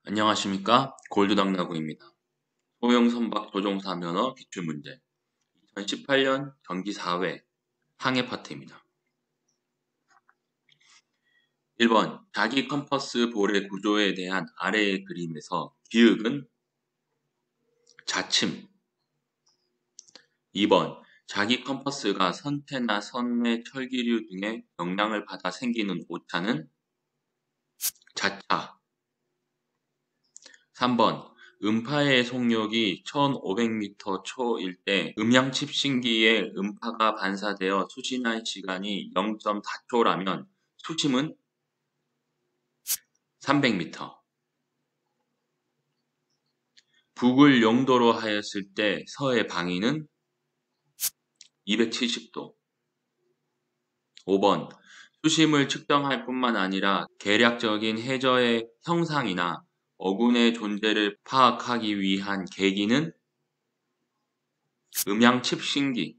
안녕하십니까? 골드당나구입니다. 소형 선박 조종사 면허 기출문제 2018년 경기 4회 항해 파트입니다. 1번 자기 컴퍼스 볼의 구조에 대한 아래의 그림에서 기역은 좌침. 2번 자기 컴퍼스가 선태나 선내 철기류 등의 영향을 받아 생기는 오차는 좌차. 3번 음파의 속력이 1500m/초일 때 음향칩신기에 음파가 반사되어 수신한 시간이 0.4초라면 수침은 300m. 북을 영도로 하였을 때 서의 방위는 270도. 5번 수심을 측정할 뿐만 아니라 계략적인 해저의 형상이나 어군의 존재를 파악하기 위한 계기는 음향칩신기.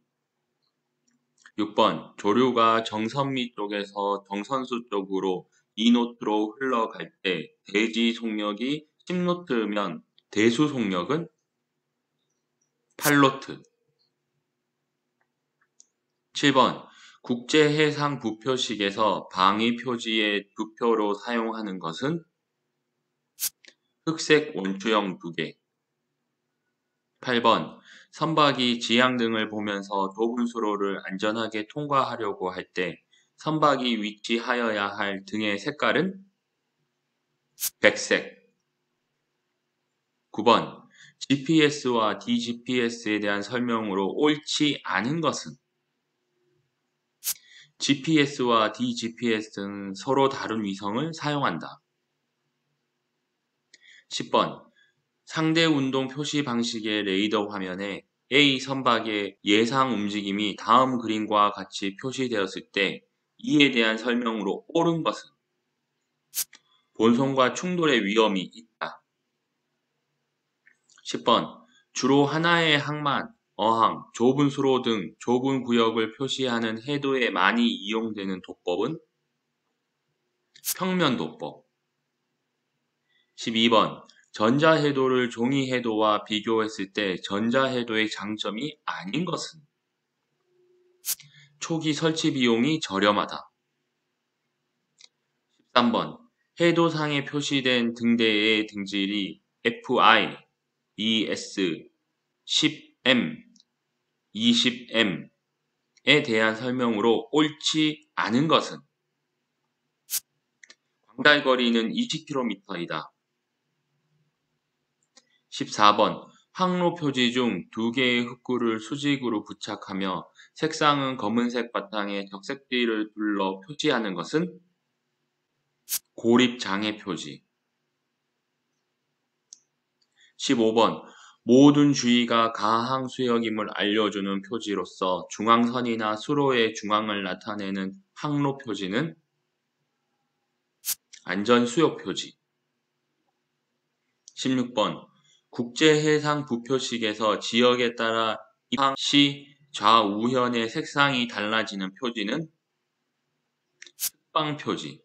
6번 조류가 정선미 쪽에서 정선수 쪽으로 2노트로 흘러갈 때 대지 속력이 10노트면 대수 속력은 8노트. 7번 국제해상 부표식에서 방위 표지의 부표로 사용하는 것은 흑색 원추형 2개. 8번 선박이 지향 등을 보면서 좁은 수로를 안전하게 통과하려고 할 때 선박이 위치하여야 할 등의 색깔은 백색. 9번 GPS와 DGPS에 대한 설명으로 옳지 않은 것은 GPS와 DGPS는 서로 다른 위성을 사용한다. 10번 상대 운동 표시 방식의 레이더 화면에 A 선박의 예상 움직임이 다음 그림과 같이 표시되었을 때 이에 대한 설명으로 옳은 것은 본선과 충돌의 위험이 있다. 10번 주로 하나의 항만, 어항, 좁은 수로 등 좁은 구역을 표시하는 해도에 많이 이용되는 도법은 평면도법. 12번 전자해도를 종이해도와 비교했을 때 전자해도의 장점이 아닌 것은 초기 설치 비용이 저렴하다. 13번 해도상에 표시된 등대의 등질이 FI, ES, 10M, 20M에 대한 설명으로 옳지 않은 것은 광달거리는 20km이다. 14번 항로 표지 중 2개의 흑구를 수직으로 부착하며 색상은 검은색 바탕에 적색띠를 둘러 표시하는 것은 고립장애 표지. 15번 모든 주위가 가항 수역임을 알려주는 표지로서 중앙선이나 수로의 중앙을 나타내는 항로 표지는 안전수역 표지. 16번 국제해상 부표식에서 지역에 따라 입항 시 좌우현의 색상이 달라지는 표지는 색방 표지.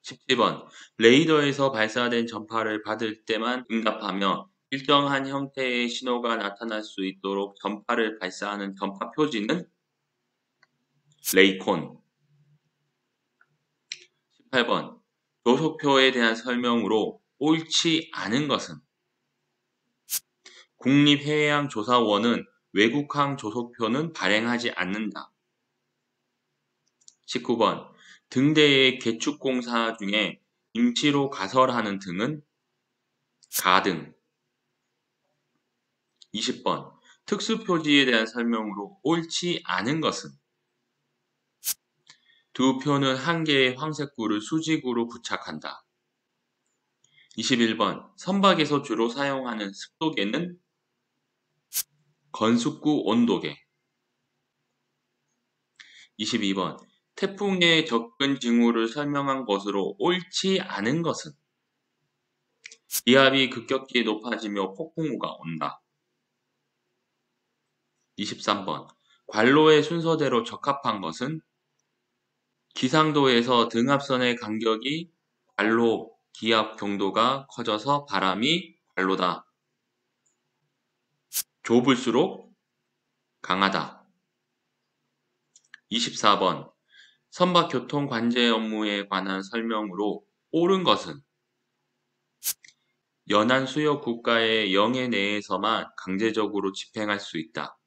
17번 레이더에서 발사된 전파를 받을 때만 응답하며 일정한 형태의 신호가 나타날 수 있도록 전파를 발사하는 전파 표지는 레이콘. 18번 조속표에 대한 설명으로 옳지 않은 것은 국립해양조사원은 외국항 조속표는 발행하지 않는다. 19번 등대의 개축공사 중에 임시로 가설하는 등은 가등. 20번 특수표지에 대한 설명으로 옳지 않은 것은 두 표는 한 개의 황색구를 수직으로 부착한다. 21번 선박에서 주로 사용하는 습도계는 건숙구 온도계. 22번 태풍의 접근 징후를 설명한 것으로 옳지 않은 것은 기압이 급격히 높아지며 폭풍우가 온다. 23번 관로의 순서대로 적합한 것은 기상도에서 등압선의 간격이 관로 기압 경도가 커져서 바람이 관로다. 좁을수록 강하다. 24번. 선박 교통 관제 업무에 관한 설명으로 옳은 것은 연안 수역 국가의 영해 내에서만 강제적으로 집행할 수 있다.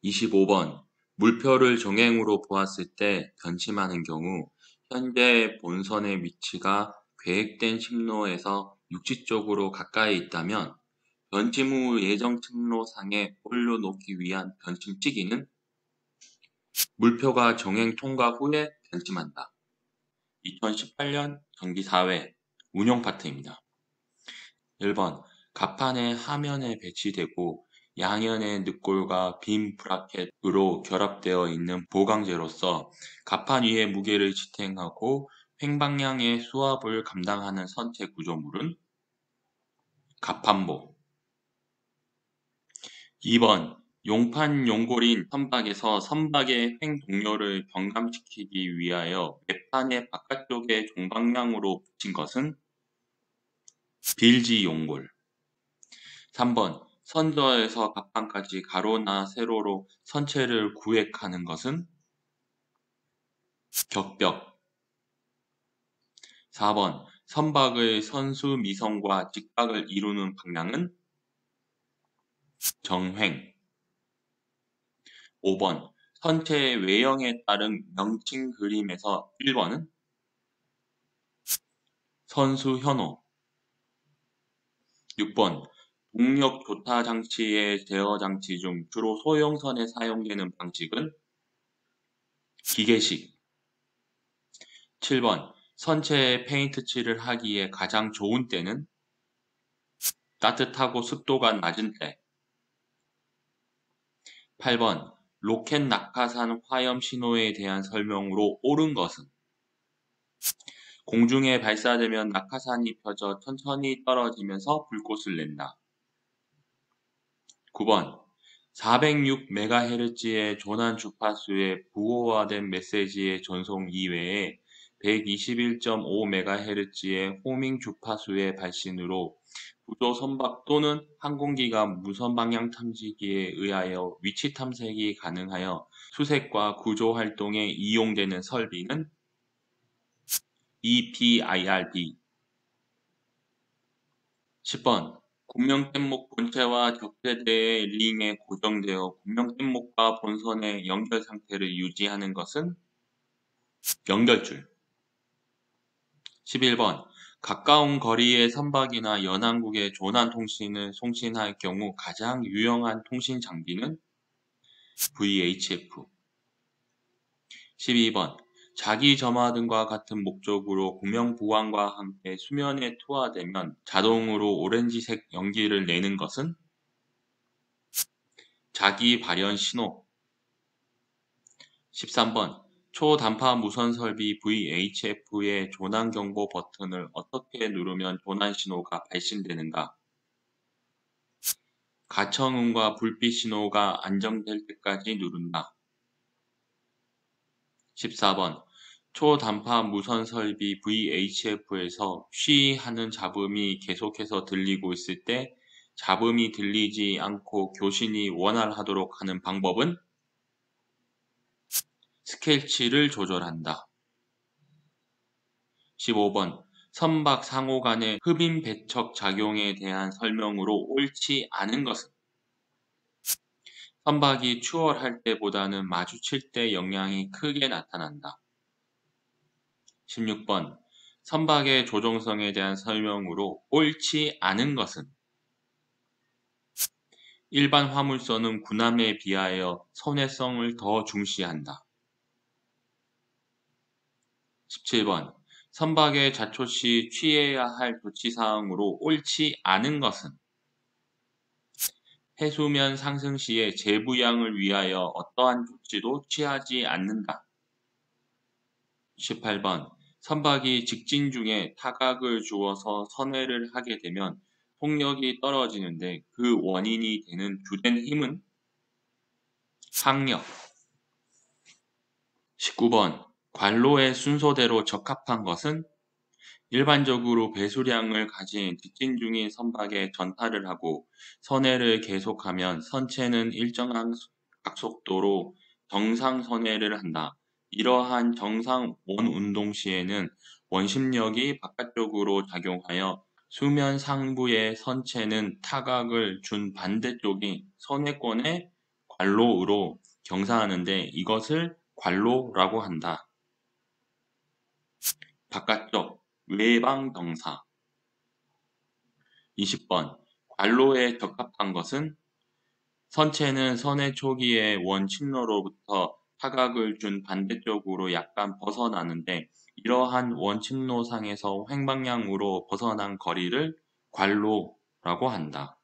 25번. 물표를 정행으로 보았을 때 변침하는 경우 현재 본선의 위치가 계획된 신로에서 육지 쪽으로 가까이 있다면 변침 후 예정 신로상에 올려놓기 위한 변침치기는 물표가 정행 통과 후에 변침한다. 2018년 경기사회 운용 파트입니다. 1번. 갑판의 하면에 배치되고 양연의 늑골과 빔 브라켓으로 결합되어 있는 보강재로서 갑판 위에 무게를 지탱하고 횡방향의 수압을 감당하는 선체 구조물은 갑판보. 2번. 용판 용골인 선박에서 선박의 횡 동력을 경감시키기 위하여 외판의 바깥쪽에 종방향으로 붙인 것은 빌지 용골. 3번. 선저에서 갑판까지 가로나 세로로 선체를 구획하는 것은 격벽. 4번. 선박의 선수 미성과 직박을 이루는 방향은 정횡. 5번. 선체의 외형에 따른 명칭 그림에서 1번은 선수 현호. 6번. 동력 조타 장치의 제어 장치 중 주로 소형선에 사용되는 방식은 기계식. 7번. 선체에 페인트 칠을 하기에 가장 좋은 때는 따뜻하고 습도가 낮은 때. 8번. 로켓 낙하산 화염 신호에 대한 설명으로 옳은 것은 공중에 발사되면 낙하산이 펴져 천천히 떨어지면서 불꽃을 낸다. 9번. 406MHz의 전환 주파수의 부호화된 메시지의 전송 이외에 121.5MHz의 호밍 주파수의 발신으로 구조 선박 또는 항공기가 무선 방향 탐지기에 의하여 위치 탐색이 가능하여 수색과 구조 활동에 이용되는 설비는 EPIRB. 10번. 군명뗏목 본체와 격대대의 링에 고정되어 군명뗏목과 본선의 연결 상태를 유지하는 것은 연결줄. 11번. 가까운 거리의 선박이나 연안국의 조난 통신을 송신할 경우 가장 유용한 통신 장비는 VHF. 12번. 자기 점화 등과 같은 목적으로 구명 보강과 함께 수면에 투하되면 자동으로 오렌지색 연기를 내는 것은 자기 발현 신호. 13번. 초단파 무선 설비 VHF의 조난 경보 버튼을 어떻게 누르면 조난 신호가 발신되는가? 가청음과 불빛 신호가 안정될 때까지 누른다. 14번. 초단파 무선 설비 VHF에서 쉬 하는 잡음이 계속해서 들리고 있을 때 잡음이 들리지 않고 교신이 원활하도록 하는 방법은 스케치를 조절한다. 15번. 선박 상호 간의 흡인 배척 작용에 대한 설명으로 옳지 않은 것은 선박이 추월할 때보다는 마주칠 때 영향이 크게 나타난다. 16번. 선박의 조종성에 대한 설명으로 옳지 않은 것은 일반 화물선은 군함에 비하여 선회성을 더 중시한다. 17번. 선박의 자초 시 취해야 할 조치사항으로 옳지 않은 것은 해수면 상승 시에 재부양을 위하여 어떠한 조치도 취하지 않는다. 18번. 선박이 직진 중에 타각을 주어서 선회를 하게 되면 속력이 떨어지는데 그 원인이 되는 주된 힘은 항력. 19번. 관로의 순서대로 적합한 것은 일반적으로 배수량을 가진 직진 중인 선박에 전타를 하고 선회를 계속하면 선체는 일정한 각속도로 정상 선회를 한다. 이러한 정상 원운동 시에는 원심력이 바깥쪽으로 작용하여 수면 상부의 선체는 타각을 준 반대쪽이 선회권의 관로로 경사하는데 이것을 관로라고 한다. 바깥쪽 외방경사 20번 관로에 적합한 것은 선체는 선회 초기에 원침로로부터 타각을 준 반대쪽으로 약간 벗어나는데 이러한 원침로상에서 횡방향으로 벗어난 거리를 관로라고 한다.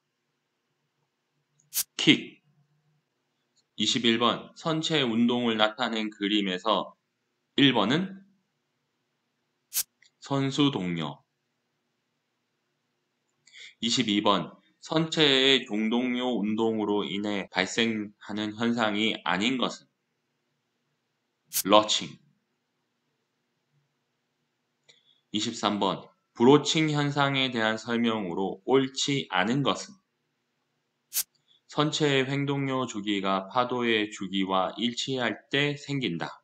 킥 21번 선체 운동을 나타낸 그림에서 1번은 선수 동료 22번 선체의 종동요 운동으로 인해 발생하는 현상이 아닌 것은 러칭 23번 브로칭 현상에 대한 설명으로 옳지 않은 것은 선체의 횡동요 주기가 파도의 주기와 일치할 때 생긴다.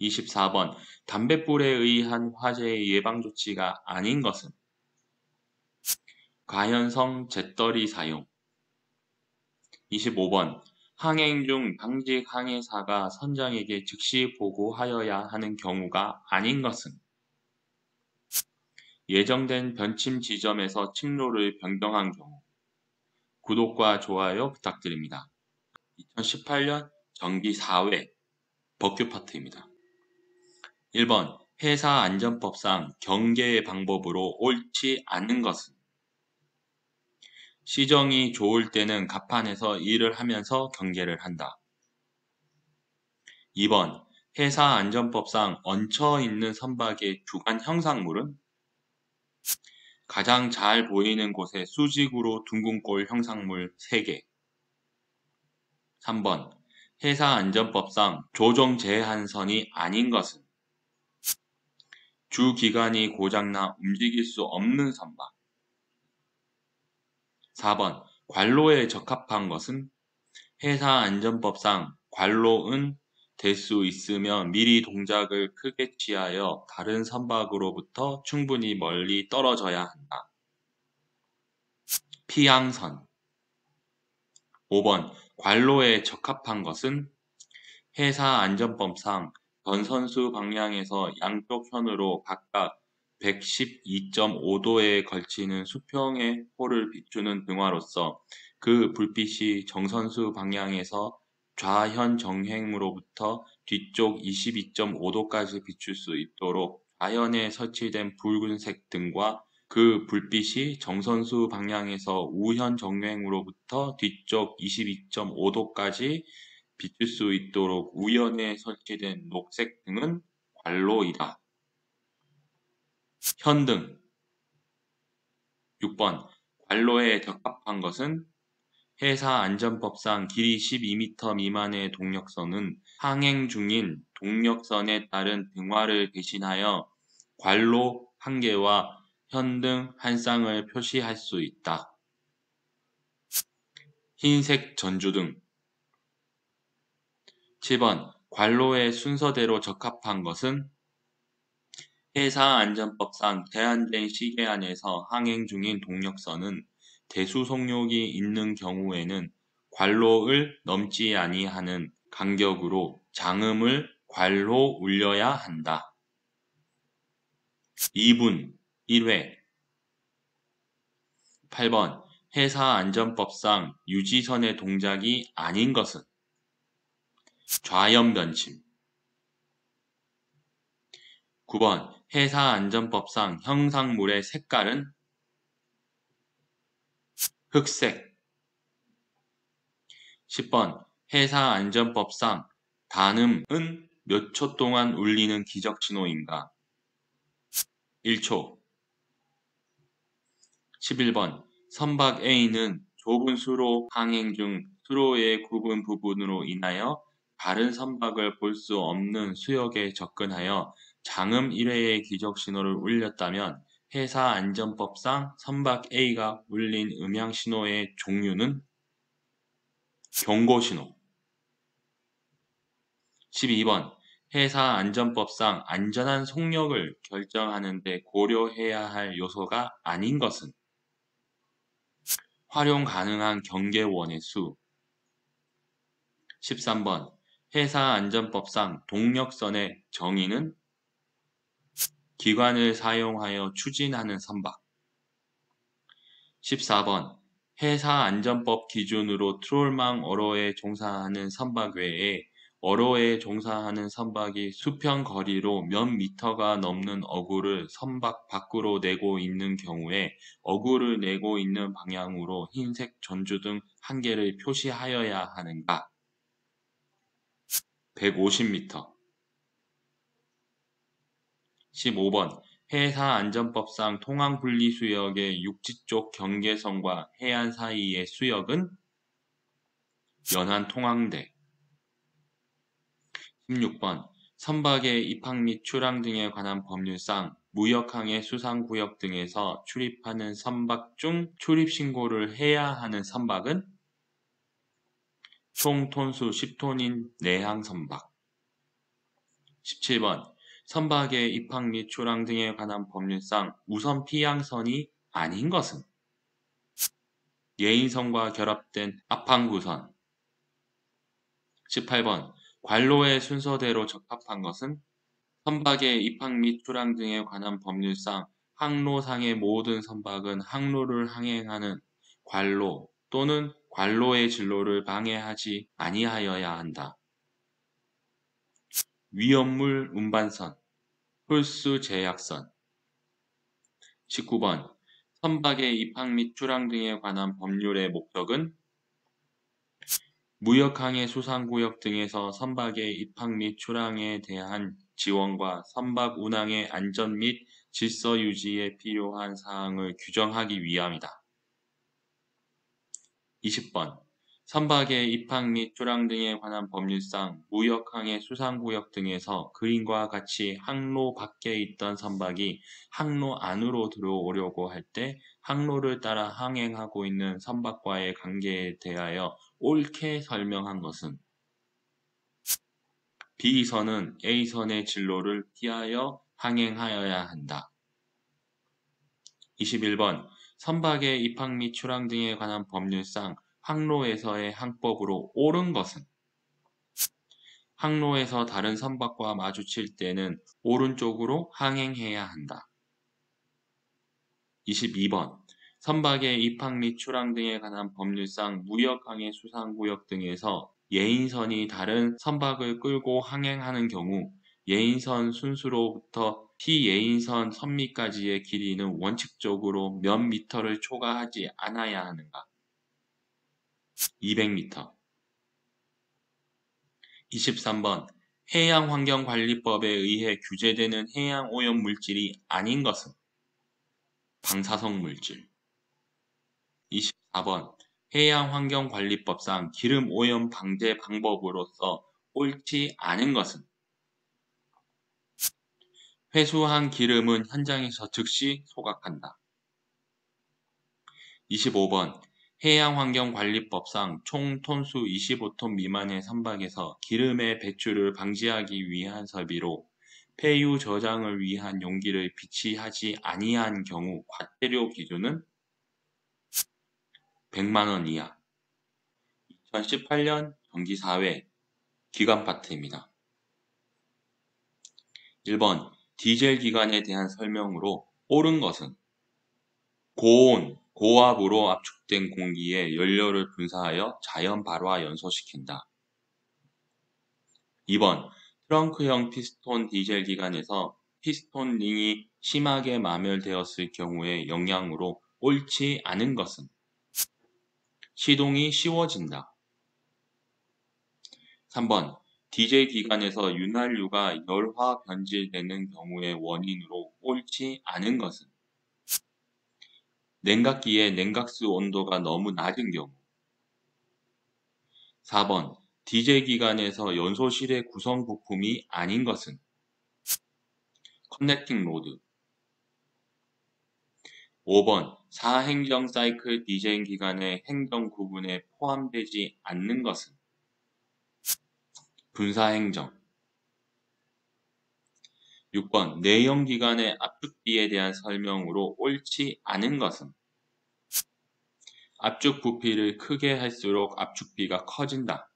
24번 담뱃불에 의한 화재의 예방 조치가 아닌 것은 가연성 잿더리 사용 25번 항행 중 당직 항해사가 선장에게 즉시 보고하여야 하는 경우가 아닌 것은 예정된 변침 지점에서 침로를 변경한 경우. 구독과 좋아요 부탁드립니다. 2018년 정기 4회 법규 파트입니다. 1번 회사 안전법상 경계의 방법으로 옳지 않은 것은 시정이 좋을 때는 갑판에서 일을 하면서 경계를 한다. 2번 회사 안전법상 얹혀있는 선박의 주간 형상물은 가장 잘 보이는 곳에 수직으로 둥근 골 형상물 3개. 3번 회사 안전법상 조정 제한선이 아닌 것은 주기관이 고장나 움직일 수 없는 선박. 4번 관로에 적합한 것은 회사 안전법상 관로은 될 수 있으며 미리 동작을 크게 취하여 다른 선박으로부터 충분히 멀리 떨어져야 한다. 피항선 5번 관로에 적합한 것은 회사 안전법상 전선수 방향에서 양쪽 현으로 각각 112.5도에 걸치는 수평의 호를 비추는 등화로서 그 불빛이 정선수 방향에서 좌현 정횡으로부터 뒤쪽 22.5도까지 비출 수 있도록 좌현에 설치된 붉은색 등과 그 불빛이 정선수 방향에서 우현 정횡으로부터 뒤쪽 22.5도까지 비출 수 있도록 우연에 설치된 녹색 등은 관로이다. 현등 6번 관로에 적합한 것은 회사 안전법상 길이 12m 미만의 동력선은 항행 중인 동력선에 따른 등화를 대신하여 관로 1개와 현등 1쌍을 표시할 수 있다. 흰색 전주등 7번 관로의 순서대로 적합한 것은 회사 안전법상 제한된 시계 안에서 항행 중인 동력선은 대수속력이 있는 경우에는 관로를 넘지 아니하는 간격으로 장음을 관로 울려야 한다. 2분 1회 8번 회사 안전법상 유지선의 동작이 아닌 것은 좌연 변침 9번 회사 안전법상 형상물의 색깔은 흑색 10번 회사 안전법상 단음은 몇 초 동안 울리는 기적신호인가? 1초 11번 선박 A는 좁은 수로 항행 중 수로의 굽은 부분으로 인하여 다른 선박을 볼 수 없는 수역에 접근하여 장음 1회의 기적 신호를 울렸다면 회사 안전법상 선박 A가 울린 음향 신호의 종류는 경고 신호. 12번. 회사 안전법상 안전한 속력을 결정하는 데 고려해야 할 요소가 아닌 것은 활용 가능한 경계원의 수. 13번. 회사 안전법상 동력선의 정의는 기관을 사용하여 추진하는 선박. 14번. 회사 안전법 기준으로 트롤망 어로에 종사하는 선박 외에 어로에 종사하는 선박이 수평 거리로 몇 미터가 넘는 어구를 선박 밖으로 내고 있는 경우에 어구를 내고 있는 방향으로 흰색 전주등 한 개를 표시하여야 하는가? 150m. 15번. 회사 안전법상 통항 분리수역의 육지 쪽 경계선과 해안 사이의 수역은 연안 통항대. 16번. 선박의 입항 및 출항 등에 관한 법률상 무역항해 수상구역 등에서 출입하는 선박 중 출입신고를 해야 하는 선박은 총 톤수 10톤인 내항 선박. 17번. 선박의 입항 및 출항 등에 관한 법률상 우선 피항선이 아닌 것은 예인선과 결합된 앞항구선. 18번. 관로의 순서대로 적합한 것은 선박의 입항 및 출항 등에 관한 법률상 항로상의 모든 선박은 항로를 항행하는 관로 또는 관로의 진로를 방해하지 아니하여야 한다. 위험물 운반선, 홀수 제약선. 19번. 선박의 입항 및 출항 등에 관한 법률의 목적은 무역항해 수상구역 등에서 선박의 입항 및 출항에 대한 지원과 선박 운항의 안전 및 질서 유지에 필요한 사항을 규정하기 위함이다. 20번. 선박의 입항 및 출항 등에 관한 법률상 무역항해 수상구역 등에서 그림과 같이 항로 밖에 있던 선박이 항로 안으로 들어오려고 할 때 항로를 따라 항행하고 있는 선박과의 관계에 대하여 옳게 설명한 것은 B선은 A선의 진로를 피하여 항행하여야 한다. 21번. 선박의 입항 및 출항 등에 관한 법률상 항로에서의 항법으로 옳은 것은 항로에서 다른 선박과 마주칠 때는 오른쪽으로 항행해야 한다. 22번. 선박의 입항 및 출항 등에 관한 법률상 무역항해 수상구역 등에서 예인선이 다른 선박을 끌고 항행하는 경우 예인선 순수로부터 피예인선 선미까지의 길이는 원칙적으로 몇 미터를 초과하지 않아야 하는가? 200m. 23번. 해양환경관리법에 의해 규제되는 해양오염 물질이 아닌 것은 방사성 물질. 24번. 해양환경관리법상 기름오염 방제 방법으로서 옳지 않은 것은 회수한 기름은 현장에서 즉시 소각한다. 25번. 해양환경관리법상 총 톤수 25톤 미만의 선박에서 기름의 배출을 방지하기 위한 설비로 폐유 저장을 위한 용기를 비치하지 아니한 경우 과태료 기준은 100만원 이하. 2018년 경기사회 기관파트입니다. 1번. 디젤 기관에 대한 설명으로 옳은 것은 고온, 고압으로 압축된 공기에 연료를 분사하여 자연 발화 연소시킨다. 2번. 트렁크형 피스톤 디젤 기관에서 피스톤 링이 심하게 마멸되었을 경우의 영향으로 옳지 않은 것은 시동이 쉬워진다. 3번. 디젤 기관에서 윤활유가 열화 변질되는 경우의 원인으로 옳지 않은 것은 냉각기의 냉각수 온도가 너무 낮은 경우. 4번. 디젤 기관에서 연소실의 구성 부품이 아닌 것은 커넥팅 로드. 5번 사행정 사이클 디자인 기간의 행정 구분에 포함되지 않는 것은 분사행정. 6번 내연 기관의 압축비에 대한 설명으로 옳지 않은 것은 압축 부피를 크게 할수록 압축비가 커진다.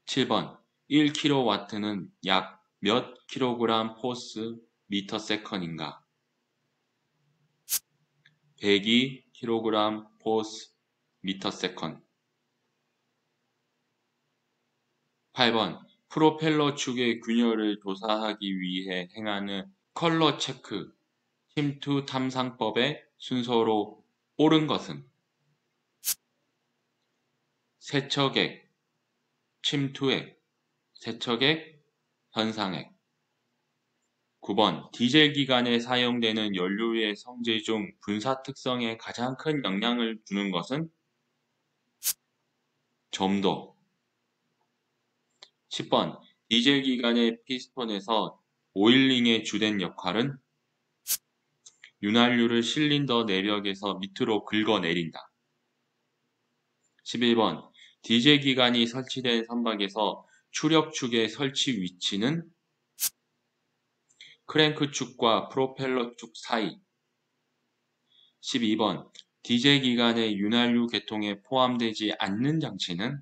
7번 1kW는 약 몇 kg 포스 미터 세컨인가? 102kg 포스 미터 세컨. 8번 프로펠러 축의 균열을 조사하기 위해 행하는 컬러 체크 침투 탐상법의 순서로 옳은 것은 세척액, 침투액, 세척액, 현상액. 9번 디젤 기관에 사용되는 연료의 성질 중 분사 특성에 가장 큰 영향을 주는 것은 점도. 10번 디젤 기관의 피스톤에서 오일링의 주된 역할은 윤활유를 실린더 내벽에서 밑으로 긁어내린다. 11번 디젤 기관이 설치된 선박에서 추력축의 설치 위치는 크랭크 축과 프로펠러 축 사이. 12번 디젤 기관의 윤활유 계통에 포함되지 않는 장치는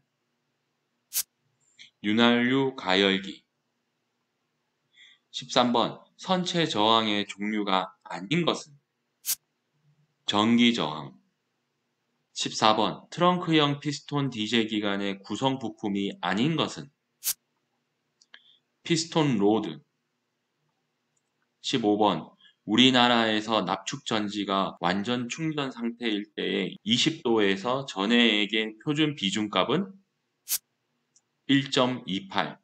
윤활유 가열기. 13번 선체 저항의 종류가 아닌 것은 전기 저항. 14번 트렁크형 피스톤 디젤 기관의 구성 부품이 아닌 것은 피스톤 로드. 15번 우리나라에서 납축 전지가 완전 충전 상태일 때에 20도에서 전해액의 표준 비중값은 1.28.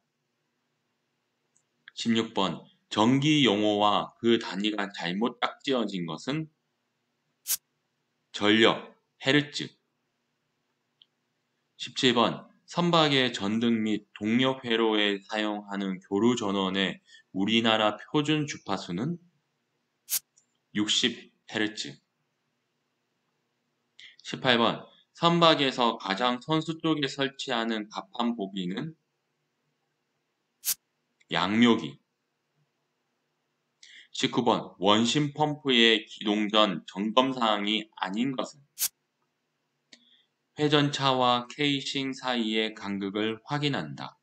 16번 전기 용어와 그 단위가 잘못 딱지어진 것은 전력, 헤르츠. 17번 선박의 전등 및 동력 회로에 사용하는 교류 전원의 우리나라 표준 주파수는 60Hz. 18번 선박에서 가장 선수 쪽에 설치하는 갑판 보기는 양묘기. 19번 원심 펌프의 기동 전 점검사항이 아닌 것은 회전차와 케이싱 사이의 간극을 확인한다.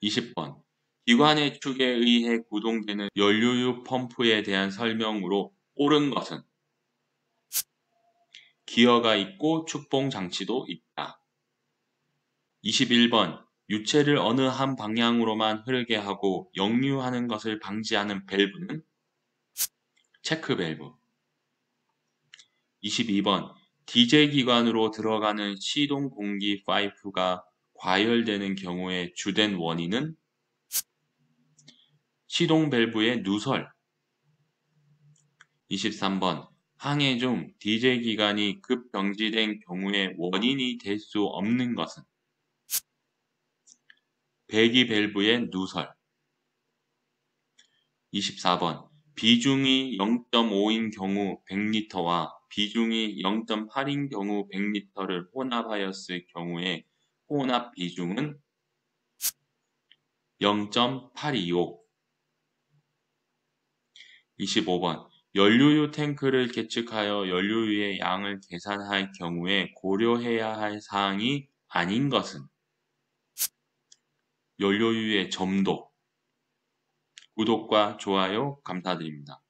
20번 기관의 축에 의해 구동되는 연료유 펌프에 대한 설명으로 옳은 것은 기어가 있고 축봉 장치도 있다. 21번 유체를 어느 한 방향으로만 흐르게 하고 역류하는 것을 방지하는 밸브는 체크 밸브. 22번 디젤 기관으로 들어가는 시동 공기 파이프가 과열되는 경우의 주된 원인은 시동 밸브의 누설. 23번 항해 중 디젤 기관이 급정지된 경우의 원인이 될 수 없는 것은 배기 밸브의 누설. 24번 비중이 0.5인 경우 100리터와 비중이 0.8인 경우 100리터를 혼합하였을 경우에 혼합 비중은 0.825. 25번 연료유 탱크를 계측하여 연료유의 양을 계산할 경우에 고려해야 할 사항이 아닌 것은 연료유의 점도. 구독과 좋아요 감사드립니다.